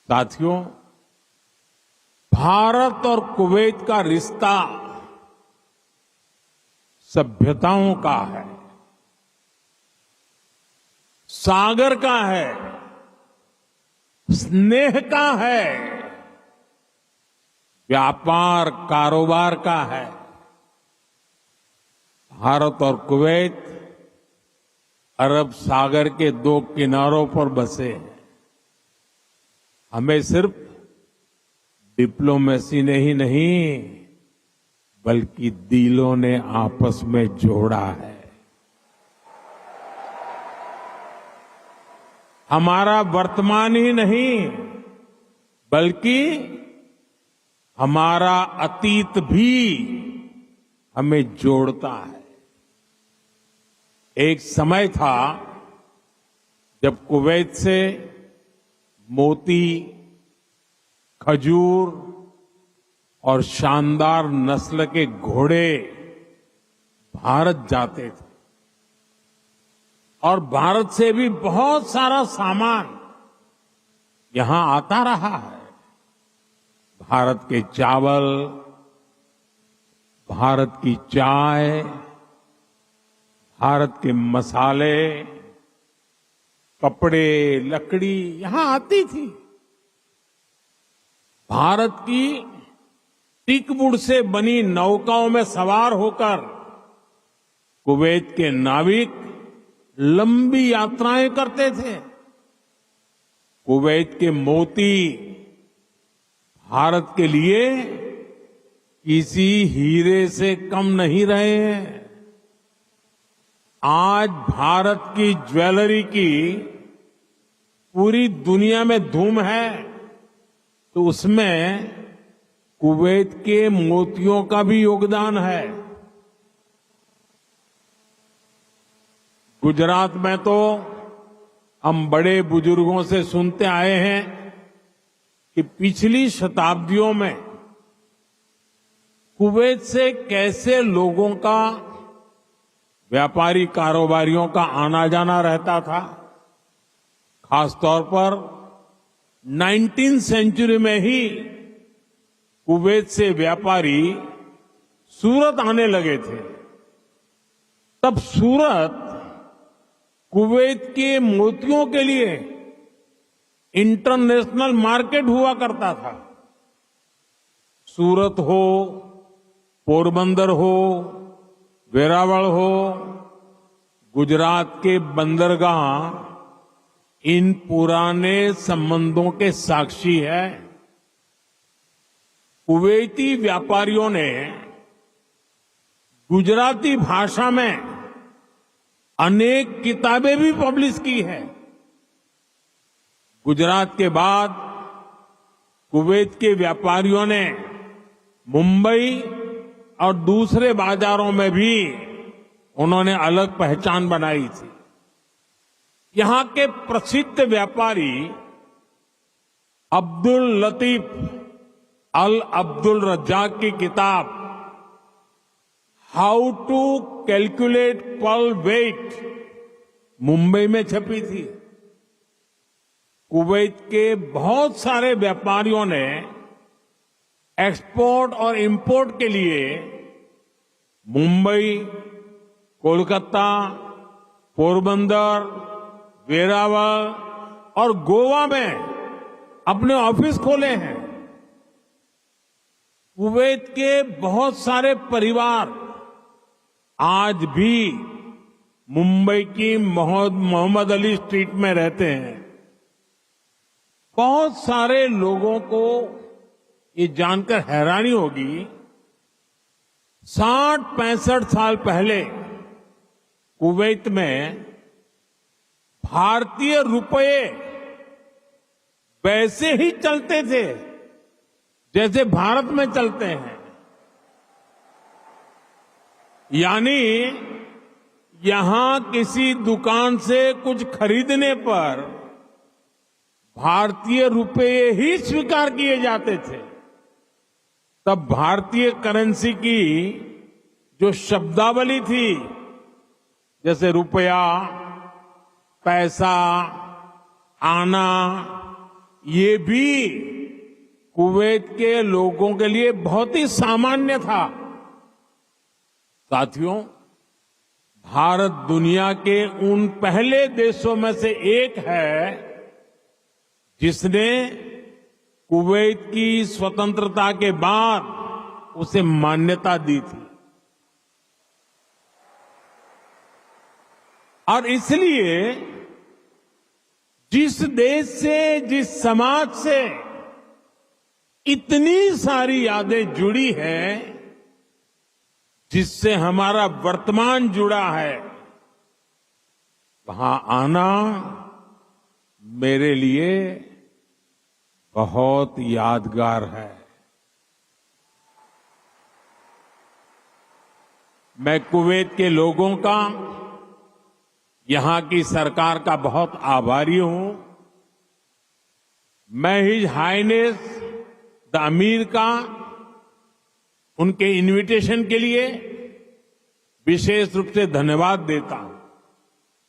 साथियों, भारत और कुवैत का रिश्ता सभ्यताओं का है, सागर का है, स्नेह का है, व्यापार कारोबार का है। भारत और कुवैत अरब सागर के दो किनारों पर बसे हैं। हमें सिर्फ डिप्लोमेसी ने ही नहीं बल्कि दिलों ने आपस में जोड़ा है। हमारा वर्तमान ही नहीं बल्कि हमारा अतीत भी हमें जोड़ता है। एक समय था जब कुवैत से मोती, खजूर और शानदार नस्ल के घोड़े भारत जाते थे और भारत से भी बहुत सारा सामान यहां आता रहा है। भारत के चावल, भारत की चाय, भारत के मसाले, कपड़े, लकड़ी यहां आती थी। भारत की टीकवुड से बनी नौकाओं में सवार होकर कुवैत के नाविक लंबी यात्राएं करते थे। कुवैत के मोती भारत के लिए किसी हीरे से कम नहीं रहे हैं। आज भारत की ज्वेलरी की पूरी दुनिया में धूम है, तो उसमें कुवैत के मोतियों का भी योगदान है। गुजरात में तो हम बड़े बुजुर्गों से सुनते आए हैं कि पिछली शताब्दियों में कुवैत से कैसे लोगों का, व्यापारी कारोबारियों का आना जाना रहता था। खासतौर पर 19वीं सेंचुरी में ही कुवैत से व्यापारी सूरत आने लगे थे। तब सूरत कुवैत के मोतियों के लिए इंटरनेशनल मार्केट हुआ करता था। सूरत हो, पोरबंदर हो, वेरावल हो, गुजरात के बंदरगाह इन पुराने संबंधों के साक्षी है। कुवैती व्यापारियों ने गुजराती भाषा में अनेक किताबें भी पब्लिश की है। गुजरात के बाद कुवैत के व्यापारियों ने मुंबई और दूसरे बाजारों में भी उन्होंने अलग पहचान बनाई थी। यहां के प्रसिद्ध व्यापारी अब्दुल लतीफ अल अब्दुल रज्जाक की किताब how to calculate pearl weight Mumbai में छपी थी। कुवैत के बहुत सारे व्यापारियों ने एक्सपोर्ट और इंपोर्ट के लिए मुंबई, कोलकाता, पोरबंदर, वेरावल और गोवा में अपने ऑफिस खोले हैं। कुवैत के बहुत सारे परिवार आज भी मुंबई की मोहम्मद अली स्ट्रीट में रहते हैं। बहुत सारे लोगों को ये जानकर हैरानी होगी, 60-65 साल पहले कुवैत में भारतीय रुपये वैसे ही चलते थे जैसे भारत में चलते हैं। यानी यहां किसी दुकान से कुछ खरीदने पर भारतीय रुपये ही स्वीकार किए जाते थे। तब भारतीय करेंसी की जो शब्दावली थी, जैसे रुपया, पैसा, आना, ये भी कुवैत के लोगों के लिए बहुत ही सामान्य था। साथियों, भारत दुनिया के उन पहले देशों में से एक है जिसने कुवैत की स्वतंत्रता के बाद उसे मान्यता दी थी। और इसलिए जिस देश से, जिस समाज से इतनी सारी यादें जुड़ी हैं, जिससे हमारा वर्तमान जुड़ा है, वहां आना मेरे लिए बहुत यादगार है। मैं कुवैत के लोगों का, यहां की सरकार का बहुत आभारी हूं। मैं हिज हाइनेस द अमीर का उनके इनविटेशन के लिए विशेष रूप से धन्यवाद देता हूं।